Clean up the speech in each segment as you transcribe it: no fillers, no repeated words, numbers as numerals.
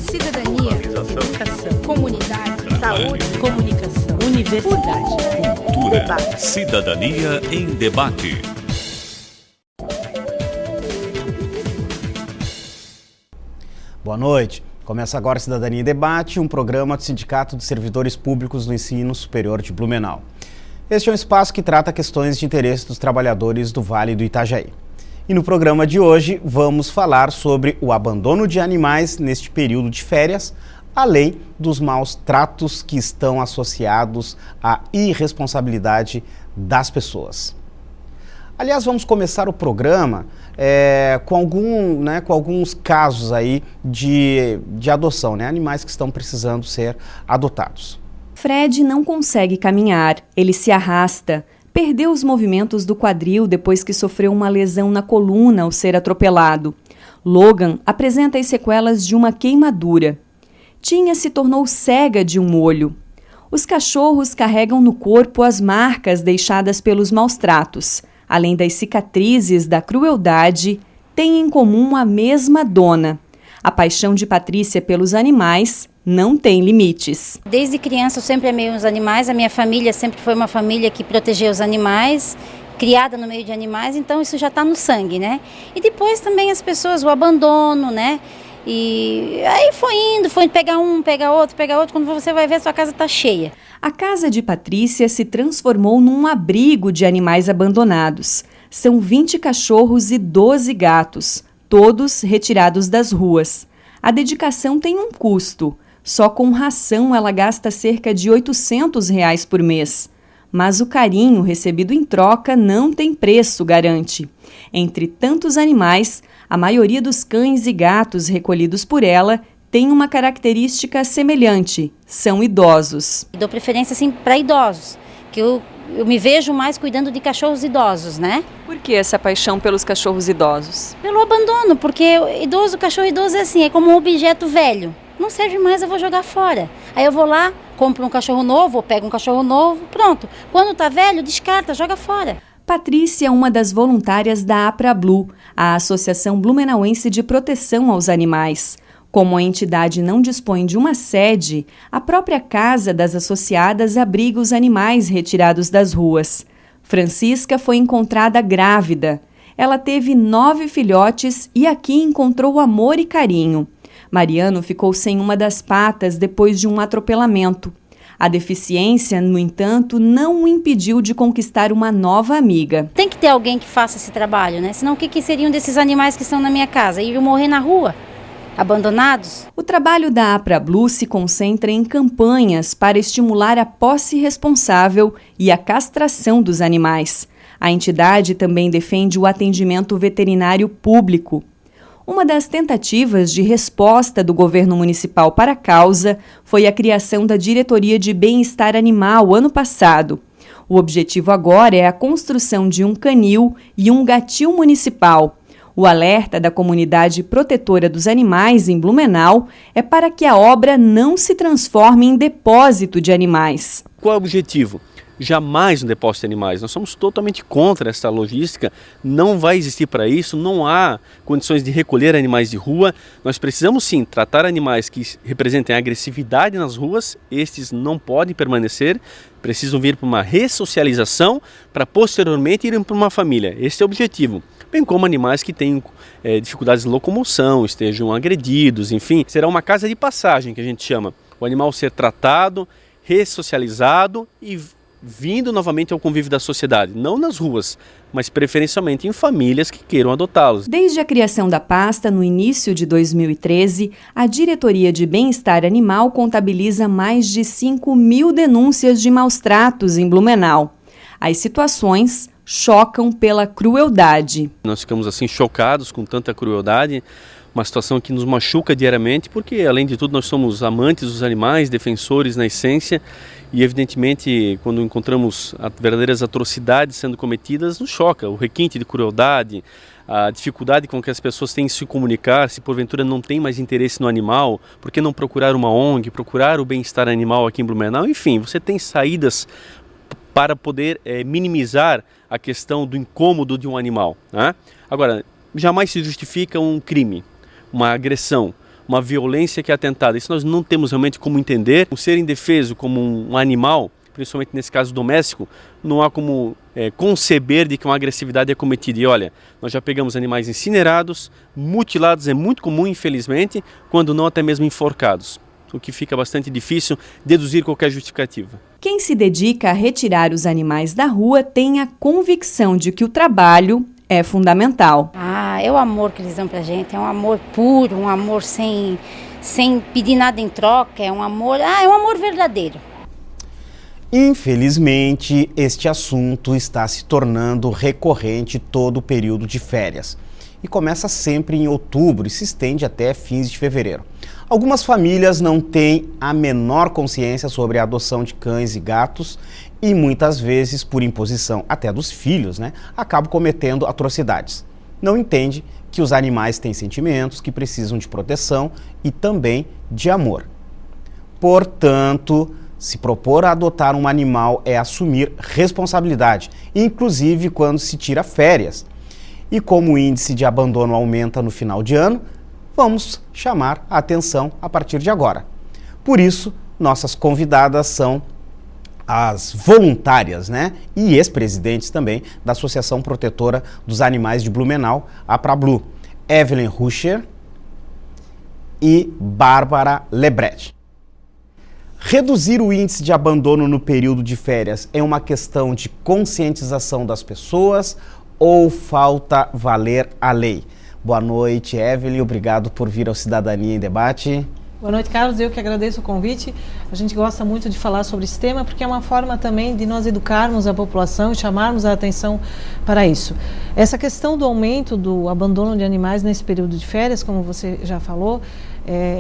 cidadania, educação, comunidade, saúde, comunicação, universidade, cultura, debate. cidadania em debate. Boa noite. Começa agora Cidadania em Debate, um programa do Sindicato de Servidores Públicos do Ensino Superior de Blumenau. Este é um espaço que trata questões de interesse dos trabalhadores do Vale do Itajaí. E no programa de hoje vamos falar sobre o abandono de animais neste período de férias, além dos maus tratos que estão associados à irresponsabilidade das pessoas. Aliás, vamos começar o programa com alguns casos aí de adoção, animais que estão precisando ser adotados. Fred não consegue caminhar, ele se arrasta. Perdeu os movimentos do quadril depois que sofreu uma lesão na coluna ao ser atropelado. Logan apresenta as sequelas de uma queimadura. Tinha se tornou cega de um olho. Os cachorros carregam no corpo as marcas deixadas pelos maus tratos. Além das cicatrizes da crueldade, têm em comum a mesma dona. A paixão de Patrícia pelos animais não tem limites. Desde criança eu sempre amei os animais, a minha família sempre foi uma família que protegeu os animais, criada no meio de animais, então isso já está no sangue, né? E depois também as pessoas, o abandono, né? E aí foi pegar um, pegar outro, quando você vai ver a sua casa está cheia. A casa de Patrícia se transformou num abrigo de animais abandonados. São 20 cachorros e 12 gatos, todos retirados das ruas. A dedicação tem um custo. Só com ração ela gasta cerca de R$800 por mês. Mas o carinho recebido em troca não tem preço, garante. Entre tantos animais, a maioria dos cães e gatos recolhidos por ela tem uma característica semelhante: são idosos. Dou preferência assim para idosos, que eu me vejo mais cuidando de cachorros idosos, né? Por que essa paixão pelos cachorros idosos? Pelo abandono, porque cachorro idoso é assim, é como um objeto velho. Não serve mais, eu vou jogar fora. Aí eu vou lá, compro um cachorro novo, ou pego um cachorro novo, pronto. Quando tá velho, descarta, joga fora. Patrícia é uma das voluntárias da APRABLU, a Associação Blumenauense de Proteção aos Animais. Como a entidade não dispõe de uma sede, a própria casa das associadas abriga os animais retirados das ruas. Francisca foi encontrada grávida. Ela teve 9 filhotes e aqui encontrou amor e carinho. Mariano ficou sem uma das patas depois de um atropelamento. A deficiência, no entanto, não o impediu de conquistar uma nova amiga. Tem que ter alguém que faça esse trabalho, né? Senão o que seriam desses animais que estão na minha casa? Iriam morrer na rua, abandonados? O trabalho da APRABLU se concentra em campanhas para estimular a posse responsável e a castração dos animais. A entidade também defende o atendimento veterinário público. Uma das tentativas de resposta do governo municipal para a causa foi a criação da Diretoria de Bem-Estar Animal ano passado. O objetivo agora é a construção de um canil e um gatil municipal. O alerta da comunidade protetora dos animais em Blumenau é para que a obra não se transforme em depósito de animais. Qual é o objetivo? Jamais um depósito de animais. Nós somos totalmente contra essa logística, não vai existir para isso, não há condições de recolher animais de rua. Nós precisamos sim tratar animais que representem agressividade nas ruas, estes não podem permanecer, precisam vir para uma ressocialização para posteriormente irem para uma família. Esse é o objetivo. Bem como animais que têm dificuldades de locomoção, estejam agredidos, enfim. Será uma casa de passagem que a gente chama. O animal ser tratado, ressocializado e vindo novamente ao convívio da sociedade, não nas ruas, mas preferencialmente em famílias que queiram adotá-los. Desde a criação da pasta, no início de 2013, a Diretoria de Bem-Estar Animal contabiliza mais de 5.000 denúncias de maus-tratos em Blumenau. As situações chocam pela crueldade. Nós ficamos assim chocados com tanta crueldade, uma situação que nos machuca diariamente, porque além de tudo nós somos amantes dos animais, defensores na essência, e evidentemente quando encontramos verdadeiras atrocidades sendo cometidas, nos choca o requinte de crueldade, a dificuldade com que as pessoas têm em se comunicar, se porventura não tem mais interesse no animal, por que não procurar uma ONG, procurar o bem-estar animal aqui em Blumenau? Enfim, você tem saídas para poder minimizar a questão do incômodo de um animal, né? Agora, jamais se justifica um crime, uma agressão, uma violência que é atentada. Isso nós não temos realmente como entender. Um ser indefeso como um animal, principalmente nesse caso doméstico, não há como conceber de que uma agressividade é cometida. E olha, nós já pegamos animais incinerados, mutilados, é muito comum, infelizmente, quando não até mesmo enforcados, o que fica bastante difícil deduzir qualquer justificativa. Quem se dedica a retirar os animais da rua tem a convicção de que o trabalho é fundamental. É o amor que eles dão pra gente, é um amor puro, um amor sem pedir nada em troca, é um amor verdadeiro. Infelizmente, este assunto está se tornando recorrente todo o período de férias. E começa sempre em outubro e se estende até fins de fevereiro. Algumas famílias não têm a menor consciência sobre a adoção de cães e gatos e muitas vezes, por imposição até dos filhos, acabam cometendo atrocidades. Não entende que os animais têm sentimentos, que precisam de proteção e também de amor. Portanto, se propor a adotar um animal é assumir responsabilidade, inclusive quando se tira férias. E como o índice de abandono aumenta no final de ano, vamos chamar a atenção a partir de agora. Por isso, nossas convidadas são as voluntárias, e ex-presidentes também da Associação Protetora dos Animais de Blumenau, a Prablu, Evelyn Ruscher e Bárbara Lebrecht. Reduzir o índice de abandono no período de férias é uma questão de conscientização das pessoas ou falta valer a lei? Boa noite, Evelyn. Obrigado por vir ao Cidadania em Debate. Boa noite, Carlos. Eu que agradeço o convite. A gente gosta muito de falar sobre esse tema porque é uma forma também de nós educarmos a população e chamarmos a atenção para isso. Essa questão do aumento do abandono de animais nesse período de férias, como você já falou,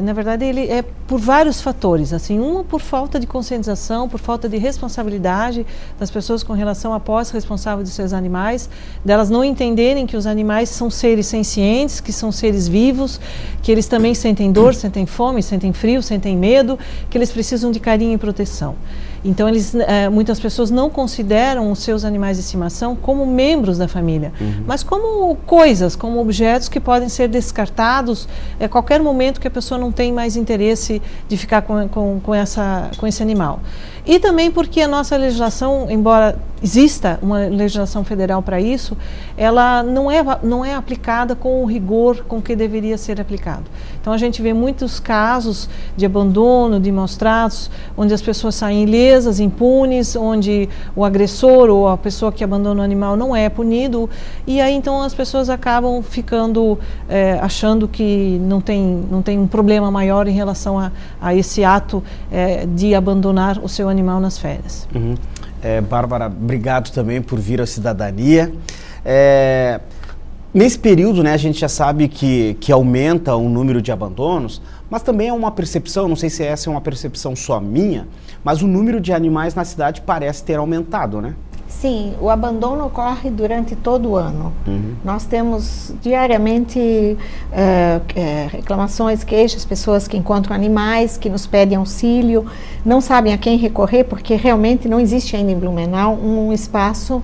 na verdade ele é por vários fatores, assim, uma por falta de conscientização, por falta de responsabilidade das pessoas com relação à posse responsável de seus animais, delas não entenderem que os animais são seres sencientes, que são seres vivos, que eles também sentem dor, sentem fome, sentem frio, sentem medo, que eles precisam de carinho e proteção. Então, muitas pessoas não consideram os seus animais de estimação como membros da família, mas como coisas, como objetos que podem ser descartados a qualquer momento que a pessoa não tem mais interesse de ficar com esse animal. E também porque a nossa legislação, embora exista uma legislação federal para isso, ela não é aplicada com o rigor com que deveria ser aplicado. Então a gente vê muitos casos de abandono, de maus-tratos, onde as pessoas saem ilesas, impunes, onde o agressor ou a pessoa que abandona o animal não é punido, e aí então as pessoas acabam ficando achando que não tem um problema maior em relação a esse ato de abandonar o seu animal nas férias. Bárbara, obrigado também por vir à Cidadania. Nesse período, a gente já sabe que aumenta o número de abandonos, mas também é uma percepção, não sei se essa é uma percepção só minha, mas o número de animais na cidade parece ter aumentado, né? Sim, o abandono ocorre durante todo o ano. Nós temos diariamente reclamações, queixas, pessoas que encontram animais, que nos pedem auxílio, não sabem a quem recorrer, porque realmente não existe ainda em Blumenau um espaço,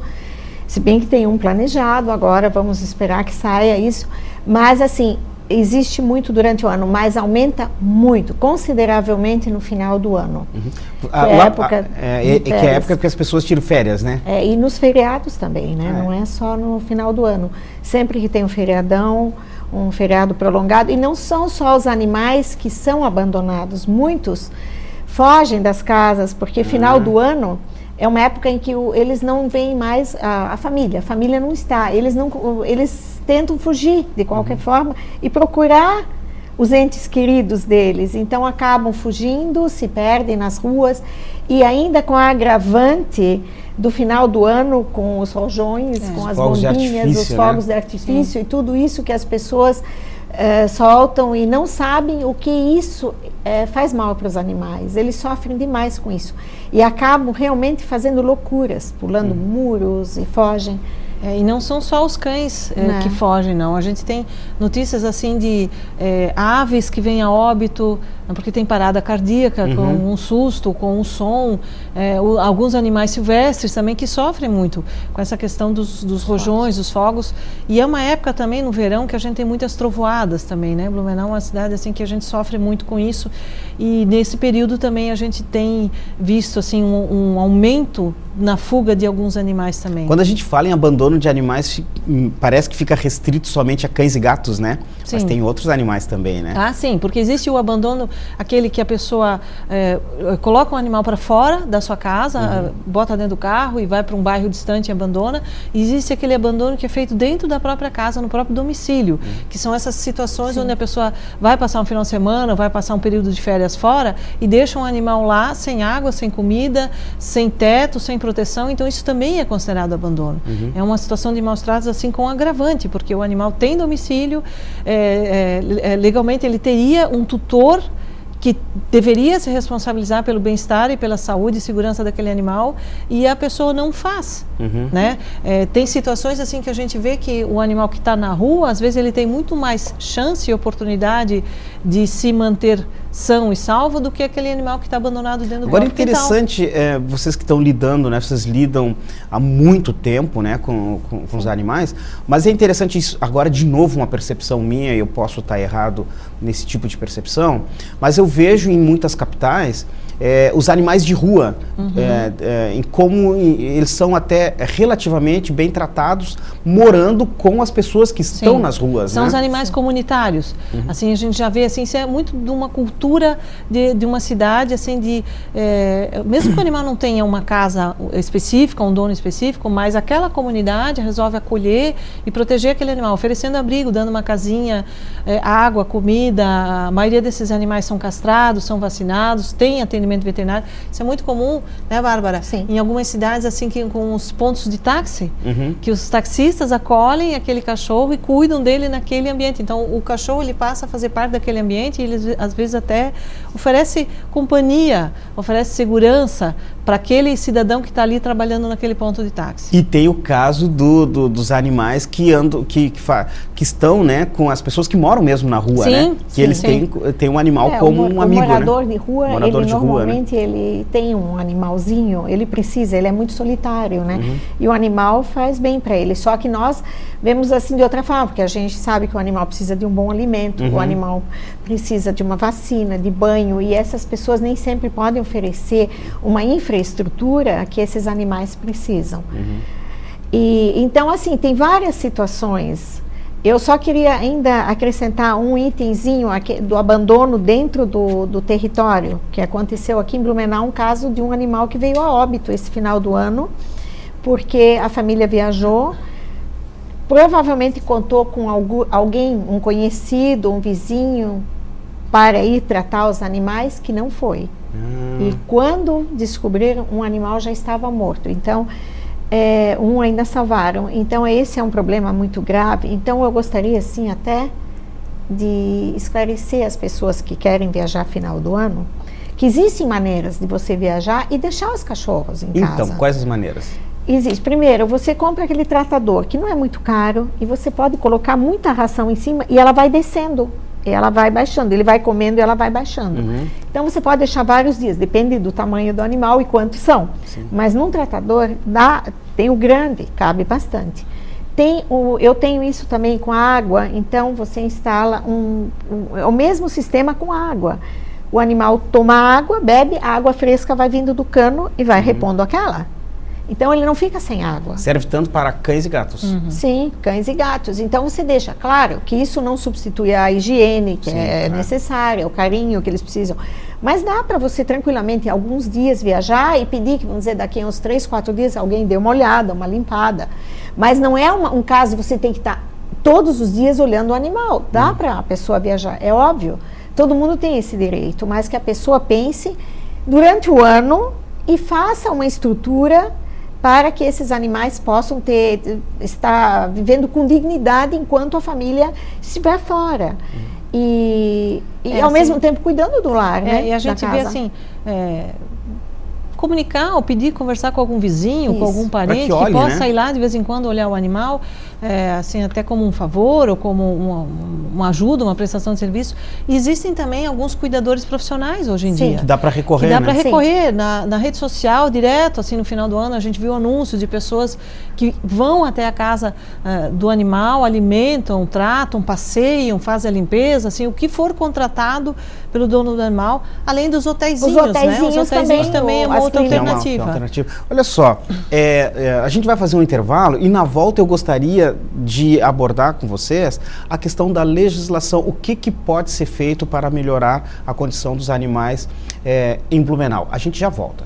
se bem que tem um planejado, agora vamos esperar que saia isso, mas assim, existe muito durante o ano, mas aumenta muito, consideravelmente no final do ano. Que é a época que as pessoas tiram férias, né? E nos feriados também, né? Não é só no final do ano. Sempre que tem um feriadão, um feriado prolongado, e não são só os animais que são abandonados, muitos fogem das casas, porque final do ano é uma época em que eles não veem mais a família não está, eles tentam fugir de qualquer forma e procurar os entes queridos deles, então acabam fugindo, se perdem nas ruas, e ainda com a agravante do final do ano, com os rojões, com as bombinhas, os fogos de artifício e tudo isso que as pessoas soltam e não sabem o que isso faz mal para os animais. Eles sofrem demais com isso e acabam realmente fazendo loucuras, pulando muros e fogem. E não são só os cães que fogem, não. A gente tem notícias assim de aves que vêm a óbito porque tem parada cardíaca, com um susto, com um som. Alguns animais silvestres também que sofrem muito com essa questão dos rojões, dos fogos. E é uma época também no verão que a gente tem muitas trovoadas também, né? Blumenau é uma cidade assim que a gente sofre muito com isso. E nesse período também a gente tem visto assim um aumento na fuga de alguns animais também. Quando a gente fala em abandono de animais, parece que fica restrito somente a cães e gatos, né? Sim. Mas tem outros animais também, né? Ah, sim, porque existe o abandono, aquele que a pessoa coloca um animal para fora da sua casa, bota dentro do carro e vai para um bairro distante e abandona. E existe aquele abandono que é feito dentro da própria casa, no próprio domicílio, que são essas situações onde a pessoa vai passar um final de semana, vai passar um período de férias fora e deixa um animal lá sem água, sem comida, sem teto, sem proteção. Então isso também é considerado abandono. É uma situação de maus tratos assim com agravante, porque o animal tem domicílio, legalmente ele teria um tutor que deveria se responsabilizar pelo bem-estar e pela saúde e segurança daquele animal, e a pessoa não faz, né? Tem situações assim que a gente vê que o animal que está na rua, às vezes ele tem muito mais chance e oportunidade de se manter são e salvo do que aquele animal que está abandonado dentro do Agora, próprio quintal. interessante, vocês que estão lidando, né? Vocês lidam há muito tempo, né? Com os animais, mas é interessante isso, agora de novo uma percepção minha, e eu posso estar errado nesse tipo de percepção, mas eu vejo em muitas capitais os animais de rua, em como eles são até relativamente bem tratados, morando com as pessoas que estão nas ruas. São né? os animais comunitários. Assim, a gente já vê, assim, isso é muito de uma cultura de uma cidade, assim, mesmo que o animal não tenha uma casa específica, um dono específico, mas aquela comunidade resolve acolher e proteger aquele animal, oferecendo abrigo, dando uma casinha, água, comida. A maioria desses animais são castrados, são vacinados, tem atendimento veterinário. Isso é muito comum, né, Bárbara? Sim. Em algumas cidades, assim, com os pontos de táxi, que os taxistas acolhem aquele cachorro e cuidam dele naquele ambiente. Então, o cachorro, ele passa a fazer parte daquele ambiente e ele, às vezes, até oferece companhia, oferece segurança para aquele cidadão que está ali trabalhando naquele ponto de táxi. E tem o caso dos animais que andam, que estão, né, com as pessoas que moram mesmo na rua, né? Que eles têm um animal como um amigo, né? O morador de rua, morador de normalmente rua, né? ele tem um animalzinho, ele é muito solitário, né? E o animal faz bem para ele, só que nós vemos assim de outra forma, porque a gente sabe que o animal precisa de um bom alimento, o animal precisa de uma vacina, de banho, e essas pessoas nem sempre podem oferecer uma infraestrutura que esses animais precisam. E então, assim, tem várias situações. Eu só queria ainda acrescentar um itemzinho aqui, do abandono dentro do território, que aconteceu aqui em Blumenau, um caso de um animal que veio a óbito esse final do ano, porque a família viajou, provavelmente contou com alguém, um conhecido, um vizinho, para ir tratar os animais, que não foi. E quando descobriram, um animal já estava morto. Então, um ainda salvaram. Então, esse é um problema muito grave. Então, eu gostaria, assim, até de esclarecer as pessoas que querem viajar final do ano, que existem maneiras de você viajar e deixar os cachorros em casa. Então, quais as maneiras? Existe. Primeiro, você compra aquele tratador, que não é muito caro, e você pode colocar muita ração em cima e ela vai descendo. E ela vai baixando, ele vai comendo e ela vai baixando. Então você pode deixar vários dias, depende do tamanho do animal e quantos são. Mas num tratador, tem o grande, cabe bastante. Eu tenho isso também com a água, então você instala o mesmo sistema com água. O animal toma água, bebe, a água fresca vai vindo do cano e vai repondo aquela. Então ele não fica sem água. Serve tanto para cães e gatos. Sim, cães e gatos. Então você deixa, claro, que isso não substitui a higiene, que é necessária, o carinho que eles precisam. Mas dá para você tranquilamente, em alguns dias, viajar e pedir que, vamos dizer, daqui a uns 3, 4 dias, alguém dê uma olhada, uma limpada. Mas não é um caso que você tem que estar todos os dias olhando o animal. Dá para a pessoa viajar, é óbvio. Todo mundo tem esse direito, mas que a pessoa pense durante o ano e faça uma estrutura para que esses animais possam estar vivendo com dignidade enquanto a família estiver fora. E ao mesmo tempo cuidando do lar, né? E a gente vê assim, comunicar ou pedir, conversar com algum vizinho, com algum parente que olhe, possa né? ir lá de vez em quando olhar o animal, assim, até como um favor ou como uma ajuda, uma prestação de serviço. E existem também alguns cuidadores profissionais hoje em dia. Que dá para recorrer, que dá né? para recorrer na rede social, direto, assim, no final do ano, a gente viu anúncios de pessoas que vão até a casa do animal, alimentam, tratam, passeiam, fazem a limpeza, assim, o que for contratado pelo dono do animal, além dos hotéisinhos, né? Os hotéisinhos também é uma outra alternativa. Olha só, a gente vai fazer um intervalo e na volta eu gostaria de abordar com vocês a questão da legislação, o que pode ser feito para melhorar a condição dos animais em Blumenau. A gente já volta.